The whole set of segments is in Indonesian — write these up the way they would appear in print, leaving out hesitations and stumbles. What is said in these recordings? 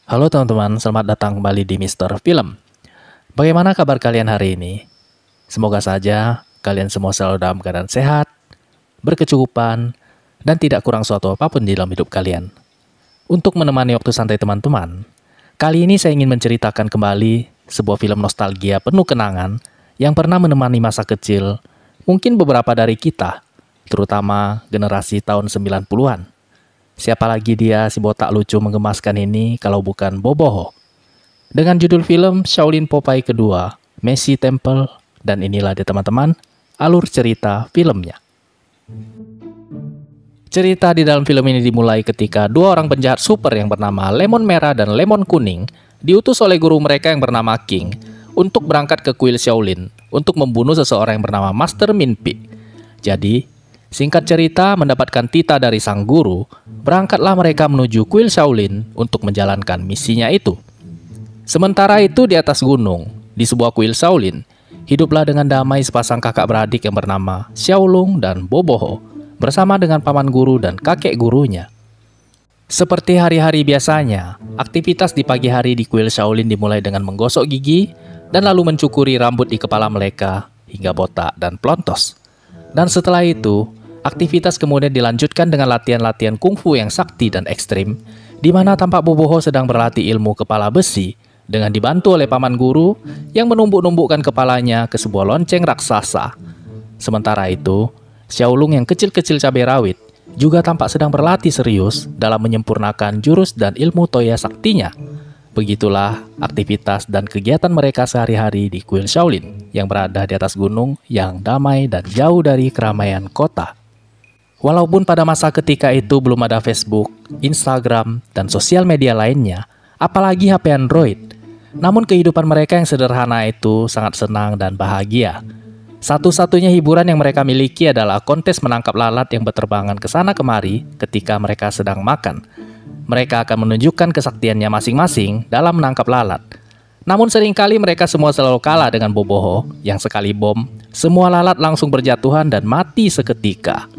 Halo teman-teman, selamat datang kembali di Mister Film. Bagaimana kabar kalian hari ini? Semoga saja kalian semua selalu dalam keadaan sehat, berkecukupan, dan tidak kurang suatu apapun di dalam hidup kalian. Untuk menemani waktu santai teman-teman, kali ini saya ingin menceritakan kembali sebuah film nostalgia penuh kenangan yang pernah menemani masa kecil, mungkin beberapa dari kita, terutama generasi tahun 90-an. Siapa lagi dia si botak lucu menggemaskan ini kalau bukan Boboho. Dengan judul film Shaolin Popeye kedua, Messi Temple, dan inilah dia teman-teman, alur cerita filmnya. Cerita di dalam film ini dimulai ketika dua orang penjahat super yang bernama Lemon Merah dan Lemon Kuning diutus oleh guru mereka yang bernama King untuk berangkat ke kuil Shaolin untuk membunuh seseorang yang bernama Master Minpi. Jadi, singkat cerita, mendapatkan titah dari sang guru, berangkatlah mereka menuju kuil Shaolin untuk menjalankan misinya itu. Sementara itu di atas gunung, di sebuah kuil Shaolin, hiduplah dengan damai sepasang kakak beradik yang bernama Xiaolong dan Boboho, bersama dengan paman guru dan kakek gurunya. Seperti hari-hari biasanya, aktivitas di pagi hari di kuil Shaolin dimulai dengan menggosok gigi, dan lalu mencukuri rambut di kepala mereka, hingga botak dan plontos. Dan setelah itu, aktivitas kemudian dilanjutkan dengan latihan-latihan kungfu yang sakti dan ekstrim, di mana tampak Boboho sedang berlatih ilmu kepala besi dengan dibantu oleh paman guru yang menumbuk-numbukkan kepalanya ke sebuah lonceng raksasa. Sementara itu, Xiaolong yang kecil-kecil cabai rawit juga tampak sedang berlatih serius dalam menyempurnakan jurus dan ilmu toya saktinya. Begitulah aktivitas dan kegiatan mereka sehari-hari di kuil Shaolin yang berada di atas gunung yang damai dan jauh dari keramaian kota. Walaupun pada masa ketika itu belum ada Facebook, Instagram, dan sosial media lainnya, apalagi HP Android, namun kehidupan mereka yang sederhana itu sangat senang dan bahagia. Satu-satunya hiburan yang mereka miliki adalah kontes menangkap lalat yang berterbangan ke sana kemari ketika mereka sedang makan. Mereka akan menunjukkan kesaktiannya masing-masing dalam menangkap lalat. Namun seringkali mereka semua selalu kalah dengan Boboho yang sekali bom, semua lalat langsung berjatuhan dan mati seketika.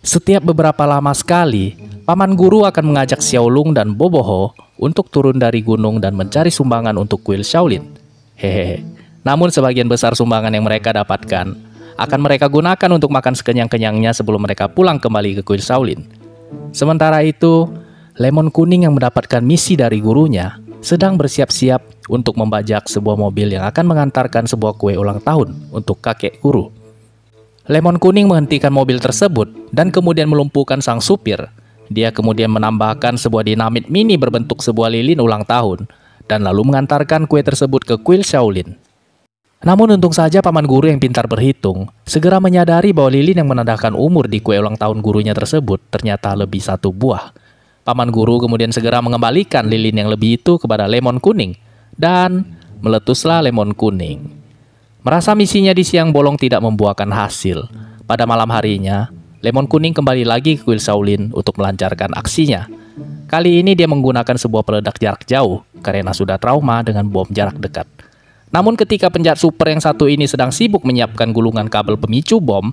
Setiap beberapa lama sekali, paman guru akan mengajak Xiaolong dan Boboho untuk turun dari gunung dan mencari sumbangan untuk kuil Shaolin. Hehehe. Namun sebagian besar sumbangan yang mereka dapatkan akan mereka gunakan untuk makan sekenyang-kenyangnya sebelum mereka pulang kembali ke kuil Shaolin. Sementara itu, Lemon Kuning yang mendapatkan misi dari gurunya sedang bersiap-siap untuk membajak sebuah mobil yang akan mengantarkan sebuah kue ulang tahun untuk kakek guru. Lemon Kuning menghentikan mobil tersebut dan kemudian melumpuhkan sang supir. Dia kemudian menambahkan sebuah dinamit mini berbentuk sebuah lilin ulang tahun dan lalu mengantarkan kue tersebut ke kuil Shaolin. Namun untung saja paman guru yang pintar berhitung segera menyadari bahwa lilin yang menandakan umur di kue ulang tahun gurunya tersebut ternyata lebih satu buah. Paman guru kemudian segera mengembalikan lilin yang lebih itu kepada Lemon Kuning dan meletuslah Lemon Kuning. Merasa misinya di siang bolong tidak membuahkan hasil, pada malam harinya, Lemon Kuning kembali lagi ke kuil Shaolin untuk melancarkan aksinya. Kali ini dia menggunakan sebuah peledak jarak jauh karena sudah trauma dengan bom jarak dekat. Namun ketika penjahat super yang satu ini sedang sibuk menyiapkan gulungan kabel pemicu bom,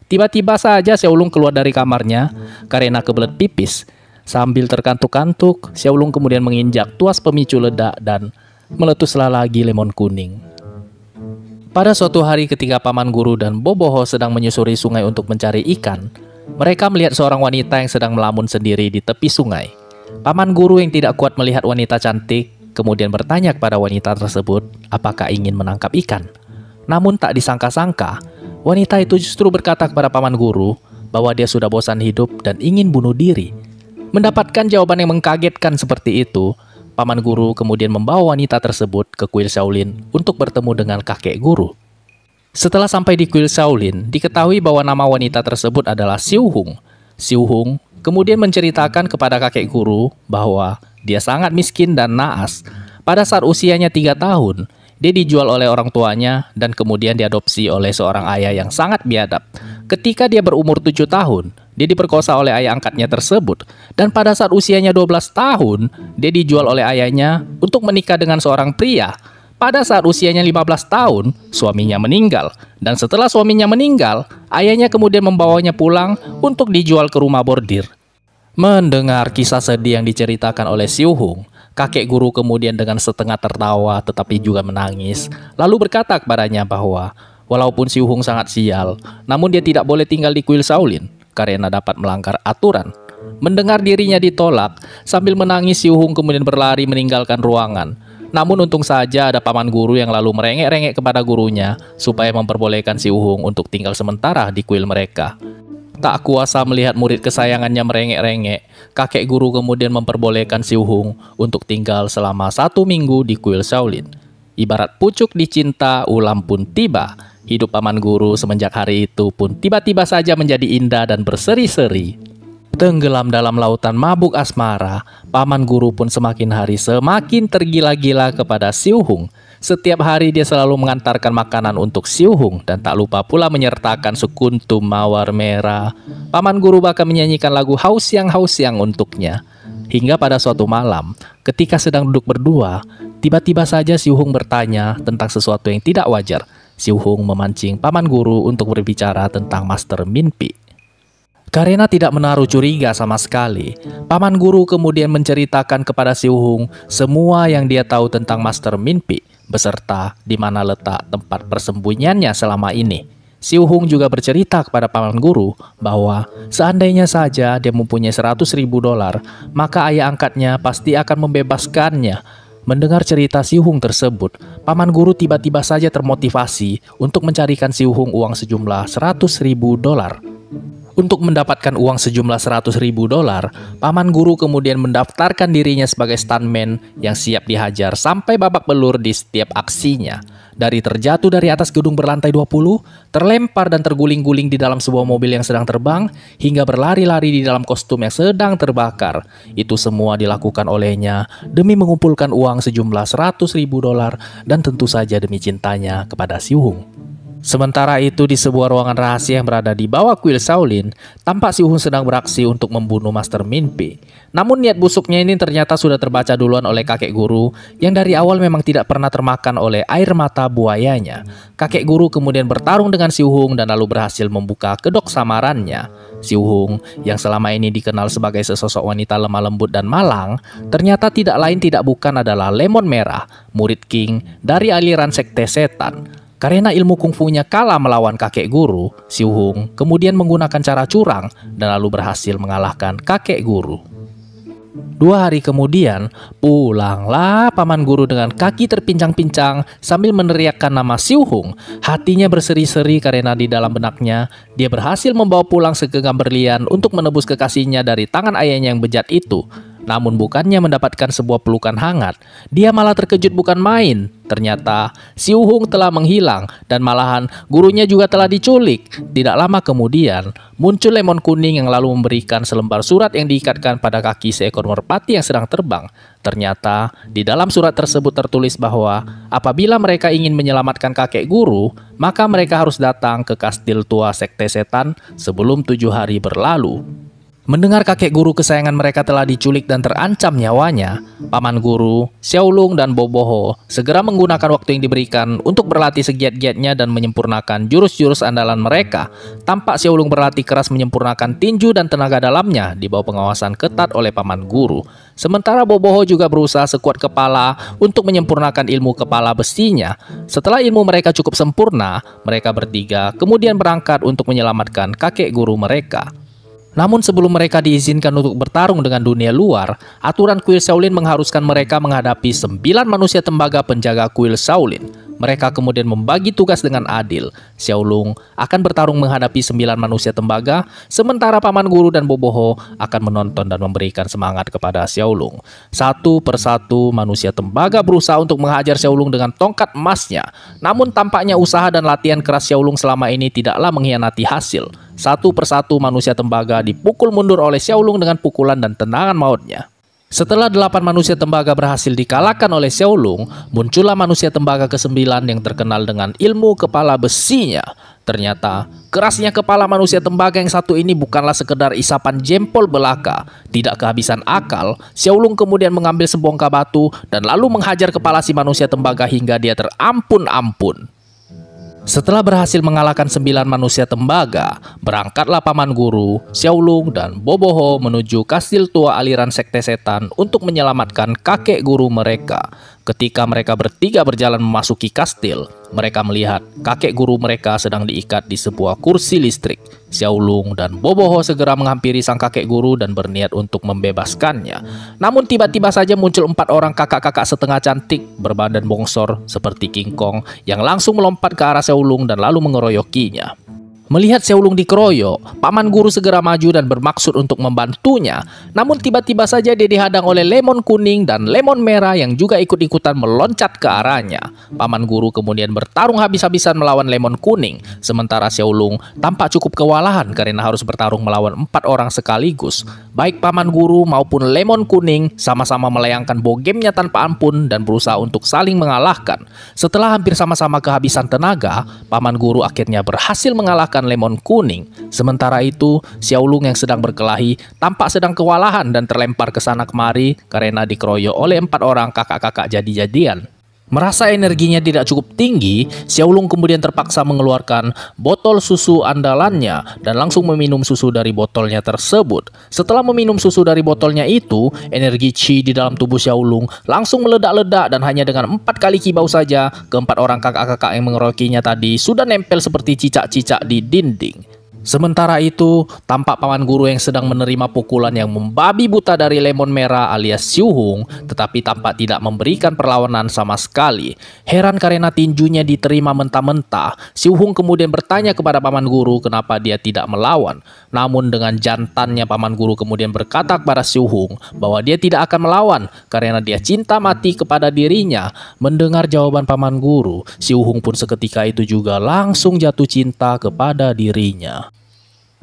tiba-tiba saja Xiaolong keluar dari kamarnya karena kebelet pipis. Sambil terkantuk-kantuk, Xiaolong kemudian menginjak tuas pemicu ledak dan meletuslah lagi Lemon Kuning. Pada suatu hari ketika paman guru dan Boboho sedang menyusuri sungai untuk mencari ikan, mereka melihat seorang wanita yang sedang melamun sendiri di tepi sungai. Paman guru yang tidak kuat melihat wanita cantik kemudian bertanya kepada wanita tersebut apakah ingin menangkap ikan. Namun tak disangka-sangka, wanita itu justru berkata kepada paman guru bahwa dia sudah bosan hidup dan ingin bunuh diri. Mendapatkan jawaban yang mengkagetkan seperti itu, paman guru kemudian membawa wanita tersebut ke kuil Shaolin untuk bertemu dengan kakek guru. Setelah sampai di kuil Shaolin, diketahui bahwa nama wanita tersebut adalah Xiu Hung. Xiu Hung kemudian menceritakan kepada kakek guru bahwa dia sangat miskin dan naas. Pada saat usianya 3 tahun, dia dijual oleh orang tuanya dan kemudian diadopsi oleh seorang ayah yang sangat biadab. Ketika dia berumur 7 tahun, dia diperkosa oleh ayah angkatnya tersebut. Dan pada saat usianya 12 tahun, dia dijual oleh ayahnya untuk menikah dengan seorang pria. Pada saat usianya 15 tahun, suaminya meninggal. Dan setelah suaminya meninggal, ayahnya kemudian membawanya pulang untuk dijual ke rumah bordir. Mendengar kisah sedih yang diceritakan oleh Xiu Hung, Kakek guru kemudian dengan setengah tertawa tetapi juga menangis, lalu berkata kepadanya bahwa walaupun Si Hung sangat sial, namun dia tidak boleh tinggal di kuil Shaolin karena dapat melanggar aturan. Mendengar dirinya ditolak, sambil menangis Si Hung kemudian berlari meninggalkan ruangan. Namun untung saja ada paman guru yang lalu merengek-rengek kepada gurunya supaya memperbolehkan Si Hung untuk tinggal sementara di kuil mereka. Tak kuasa melihat murid kesayangannya merengek-rengek, kakek guru kemudian memperbolehkan Si Hung untuk tinggal selama 1 minggu di kuil Shaolin. Ibarat pucuk dicinta, ulam pun tiba. Hidup paman guru semenjak hari itu pun tiba-tiba saja menjadi indah dan berseri-seri. Tenggelam dalam lautan mabuk asmara, paman guru pun semakin hari semakin tergila-gila kepada Si Hung. Setiap hari dia selalu mengantarkan makanan untuk Si Hung dan tak lupa pula menyertakan sekuntum mawar merah. Paman guru bahkan menyanyikan lagu Hausiang untuknya. Hingga pada suatu malam, ketika sedang duduk berdua, tiba-tiba saja Si Hung bertanya tentang sesuatu yang tidak wajar. Si Hung memancing paman guru untuk berbicara tentang Master Min Pi. Karena tidak menaruh curiga sama sekali, paman guru kemudian menceritakan kepada Si Hung semua yang dia tahu tentang Master Min Pi, beserta di mana letak tempat persembunyiannya selama ini. Si Hung juga bercerita kepada paman guru bahwa seandainya saja dia mempunyai $100.000, maka ayah angkatnya pasti akan membebaskannya. Mendengar cerita Si Hung tersebut, paman guru tiba-tiba saja termotivasi untuk mencarikan Si Hung uang sejumlah $100.000. Untuk mendapatkan uang sejumlah $100.000, paman guru kemudian mendaftarkan dirinya sebagai stuntman yang siap dihajar sampai babak belur di setiap aksinya. Dari terjatuh dari atas gedung berlantai 20, terlempar dan terguling-guling di dalam sebuah mobil yang sedang terbang, hingga berlari-lari di dalam kostum yang sedang terbakar. Itu semua dilakukan olehnya demi mengumpulkan uang sejumlah $100.000 dan tentu saja demi cintanya kepada Si Hung. Sementara itu di sebuah ruangan rahasia yang berada di bawah kuil Shaolin, tampak Si Hung sedang beraksi untuk membunuh Master Min Pi. Namun niat busuknya ini ternyata sudah terbaca duluan oleh kakek guru yang dari awal memang tidak pernah termakan oleh air mata buayanya. Kakek guru kemudian bertarung dengan Si Hung dan lalu berhasil membuka kedok samarannya. Si Hung yang selama ini dikenal sebagai sesosok wanita lemah lembut dan malang, ternyata tidak lain tidak bukan adalah Lemon Merah, murid King dari aliran sekte setan. Karena ilmu kungfunya kalah melawan kakek guru, Si Hung kemudian menggunakan cara curang dan lalu berhasil mengalahkan kakek guru. 2 hari kemudian, pulanglah paman guru dengan kaki terpincang-pincang sambil meneriakkan nama Si Hung. Hatinya berseri-seri karena di dalam benaknya, dia berhasil membawa pulang segenggam berlian untuk menebus kekasihnya dari tangan ayahnya yang bejat itu. Namun bukannya mendapatkan sebuah pelukan hangat, dia malah terkejut bukan main. Ternyata Si Hung telah menghilang dan malahan gurunya juga telah diculik. Tidak lama kemudian, muncul lemon kuning yang lalu memberikan selembar surat yang diikatkan pada kaki seekor merpati yang sedang terbang. Ternyata di dalam surat tersebut tertulis bahwa apabila mereka ingin menyelamatkan kakek guru, maka mereka harus datang ke kastil tua sekte setan sebelum 7 hari berlalu. Mendengar kakek guru kesayangan mereka telah diculik dan terancam nyawanya, paman guru, Xiaolong dan Boboho segera menggunakan waktu yang diberikan untuk berlatih segiat-giatnya dan menyempurnakan jurus-jurus andalan mereka. Tampak Xiaolong berlatih keras menyempurnakan tinju dan tenaga dalamnya di bawah pengawasan ketat oleh paman guru. Sementara Boboho juga berusaha sekuat kepala untuk menyempurnakan ilmu kepala besinya. Setelah ilmu mereka cukup sempurna, mereka bertiga kemudian berangkat untuk menyelamatkan kakek guru mereka. Namun sebelum mereka diizinkan untuk bertarung dengan dunia luar, aturan kuil Shaolin mengharuskan mereka menghadapi 9 manusia tembaga penjaga kuil Shaolin. Mereka kemudian membagi tugas dengan adil. Xiaolong akan bertarung menghadapi 9 manusia tembaga, sementara paman guru dan Boboho akan menonton dan memberikan semangat kepada Xiaolong. Satu persatu manusia tembaga berusaha untuk menghajar Xiaolong dengan tongkat emasnya. Namun tampaknya usaha dan latihan keras Xiaolong selama ini tidaklah mengkhianati hasil. Satu persatu manusia tembaga dipukul mundur oleh Xiaolong dengan pukulan dan tendangan mautnya. Setelah 8 manusia tembaga berhasil dikalahkan oleh Xiaolong, muncullah manusia tembaga ke-9 yang terkenal dengan ilmu kepala besinya. Ternyata, kerasnya kepala manusia tembaga yang satu ini bukanlah sekedar isapan jempol belaka. Tidak kehabisan akal, Xiaolong kemudian mengambil sebongkah batu dan lalu menghajar kepala si manusia tembaga hingga dia terampun-ampun. Setelah berhasil mengalahkan 9 manusia tembaga, berangkatlah Paman Guru, Xiaolong, dan Boboho menuju kastil tua aliran sekte setan untuk menyelamatkan kakek guru mereka. Ketika mereka bertiga berjalan memasuki kastil, mereka melihat kakek guru mereka sedang diikat di sebuah kursi listrik. Xiaolong dan Boboho segera menghampiri sang kakek guru dan berniat untuk membebaskannya. Namun tiba-tiba saja muncul 4 orang kakak-kakak setengah cantik berbadan bongsor seperti King Kong yang langsung melompat ke arah Xiaolong dan lalu mengeroyokinya. Melihat Xiaolong dikeroyok, Paman Guru segera maju dan bermaksud untuk membantunya. Namun tiba-tiba saja dia dihadang oleh lemon kuning dan lemon merah yang juga ikut-ikutan meloncat ke arahnya. Paman Guru kemudian bertarung habis-habisan melawan lemon kuning, sementara Xiaolong tampak cukup kewalahan karena harus bertarung melawan 4 orang sekaligus. Baik Paman Guru maupun lemon kuning sama-sama melayangkan bogemnya tanpa ampun dan berusaha untuk saling mengalahkan. Setelah hampir sama-sama kehabisan tenaga, Paman Guru akhirnya berhasil mengalahkan lemon kuning. Sementara itu, Xiaolong yang sedang berkelahi tampak sedang kewalahan dan terlempar ke sana kemari karena dikeroyok oleh 4 orang kakak-kakak jadi-jadian. Merasa energinya tidak cukup tinggi, Xiaolong kemudian terpaksa mengeluarkan botol susu andalannya dan langsung meminum susu dari botolnya tersebut. Setelah meminum susu dari botolnya itu, energi Qi di dalam tubuh Xiaolong langsung meledak-ledak dan hanya dengan 4 kali kibau saja, keempat orang kakak-kakak yang mengeroyokinya tadi sudah nempel seperti cicak-cicak di dinding. Sementara itu, tampak Paman Guru yang sedang menerima pukulan yang membabi buta dari lemon merah alias Xiu Hong, tetapi tampak tidak memberikan perlawanan sama sekali. Heran karena tinjunya diterima mentah-mentah, Xiu Hong kemudian bertanya kepada Paman Guru kenapa dia tidak melawan. Namun dengan jantannya Paman Guru kemudian berkata kepada Xiu Hong bahwa dia tidak akan melawan karena dia cinta mati kepada dirinya. Mendengar jawaban Paman Guru, Xiu Hong pun seketika itu juga langsung jatuh cinta kepada dirinya.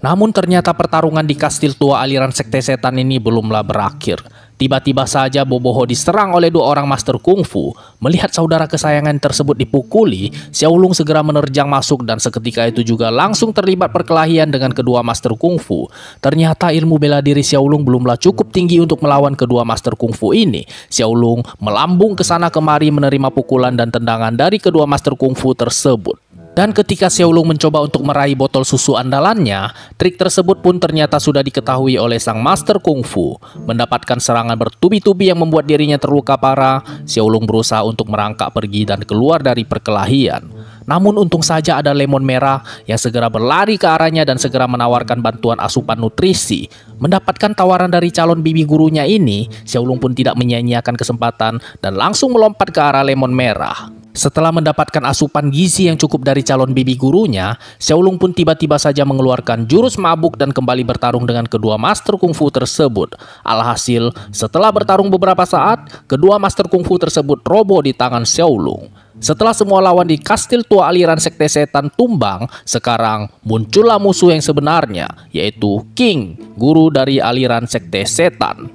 Namun ternyata pertarungan di kastil tua aliran sekte setan ini belumlah berakhir. Tiba-tiba saja Boboho diserang oleh 2 orang master kungfu. Melihat saudara kesayangan tersebut dipukuli, Xiaolong segera menerjang masuk dan seketika itu juga langsung terlibat perkelahian dengan kedua master kungfu. Ternyata ilmu bela diri Xiaolong belumlah cukup tinggi untuk melawan kedua master kungfu ini. Xiaolong melambung ke sana kemari menerima pukulan dan tendangan dari kedua master kungfu tersebut. Dan ketika Xiaolong mencoba untuk meraih botol susu andalannya, trik tersebut pun ternyata sudah diketahui oleh sang master kungfu. Mendapatkan serangan bertubi-tubi yang membuat dirinya terluka parah, Xiaolong berusaha untuk merangkak pergi dan keluar dari perkelahian. Namun untung saja ada lemon merah yang segera berlari ke arahnya dan segera menawarkan bantuan asupan nutrisi. Mendapatkan tawaran dari calon bibi gurunya ini, Xiaolong pun tidak menyia-nyiakan kesempatan dan langsung melompat ke arah lemon merah. Setelah mendapatkan asupan gizi yang cukup dari calon bibi gurunya, Xiaolong pun tiba-tiba saja mengeluarkan jurus mabuk dan kembali bertarung dengan kedua master kungfu tersebut. Alhasil, setelah bertarung beberapa saat, kedua master kungfu tersebut roboh di tangan Xiaolong. Setelah semua lawan di kastil tua aliran sekte setan tumbang, sekarang muncullah musuh yang sebenarnya, yaitu King, guru dari aliran sekte setan.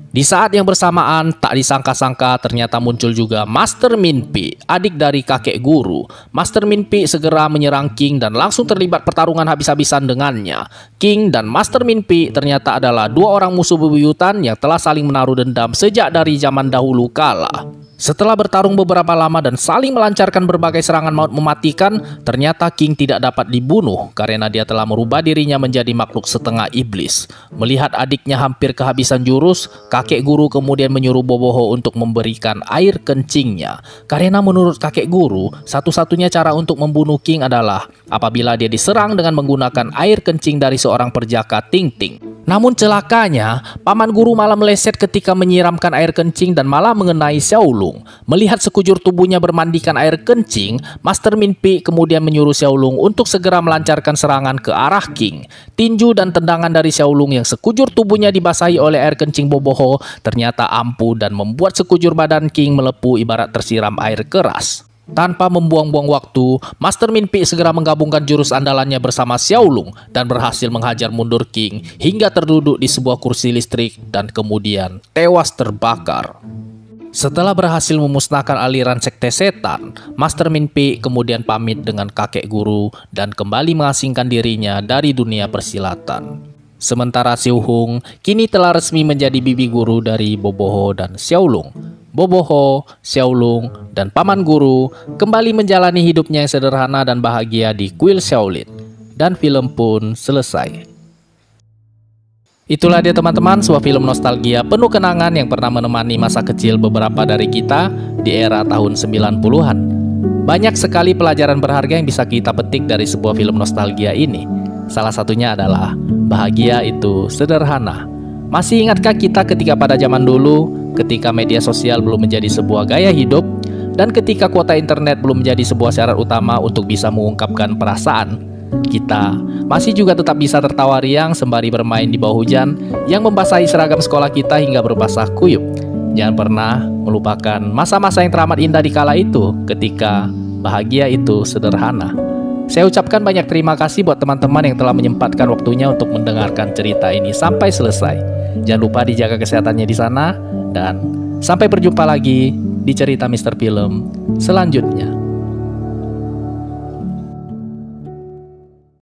Di saat yang bersamaan, tak disangka-sangka ternyata muncul juga Master Minpi, adik dari kakek guru. Master Minpi segera menyerang King dan langsung terlibat pertarungan habis-habisan dengannya. King dan Master Minpi ternyata adalah 2 orang musuh bebuyutan yang telah saling menaruh dendam sejak dari zaman dahulu kala. Setelah bertarung beberapa lama dan saling melancarkan berbagai serangan maut mematikan, ternyata King tidak dapat dibunuh karena dia telah merubah dirinya menjadi makhluk setengah iblis. Melihat adiknya hampir kehabisan jurus, kakek guru kemudian menyuruh Boboho untuk memberikan air kencingnya. Karena menurut kakek guru, satu-satunya cara untuk membunuh King adalah apabila dia diserang dengan menggunakan air kencing dari seorang perjaka Ting Ting. Namun celakanya, Paman Guru malah meleset ketika menyiramkan air kencing dan malah mengenai Xiaolong. Melihat sekujur tubuhnya bermandikan air kencing, Master Minpi kemudian menyuruh Xiaolong untuk segera melancarkan serangan ke arah King. Tinju dan tendangan dari Xiaolong yang sekujur tubuhnya dibasahi oleh air kencing Boboho ternyata ampuh dan membuat sekujur badan King melepuh ibarat tersiram air keras. Tanpa membuang-buang waktu, Master Minpi segera menggabungkan jurus andalannya bersama Xiaolong dan berhasil menghajar mundur King hingga terduduk di sebuah kursi listrik dan kemudian tewas terbakar. Setelah berhasil memusnahkan aliran sekte setan, Master Minpi kemudian pamit dengan kakek guru dan kembali mengasingkan dirinya dari dunia persilatan. Sementara Xiu Hong kini telah resmi menjadi bibi guru dari Boboho dan Xiaolong. Boboho, Xiaolong, dan Paman Guru kembali menjalani hidupnya yang sederhana dan bahagia di kuil Shaolin. Dan film pun selesai. Itulah dia teman-teman, sebuah film nostalgia penuh kenangan yang pernah menemani masa kecil beberapa dari kita di era tahun 90-an. Banyak sekali pelajaran berharga yang bisa kita petik dari sebuah film nostalgia ini. Salah satunya adalah bahagia itu sederhana. Masih ingatkah kita ketika pada zaman dulu, ketika media sosial belum menjadi sebuah gaya hidup, dan ketika kuota internet belum menjadi sebuah syarat utama untuk bisa mengungkapkan perasaan, kita masih juga tetap bisa tertawa riang sembari bermain di bawah hujan yang membasahi seragam sekolah kita hingga berbasah kuyup. Jangan pernah melupakan masa-masa yang teramat indah di kala itu, ketika bahagia itu sederhana. Saya ucapkan banyak terima kasih buat teman-teman yang telah menyempatkan waktunya untuk mendengarkan cerita ini sampai selesai. Jangan lupa dijaga kesehatannya di sana, dan sampai berjumpa lagi di cerita Mr. Film selanjutnya.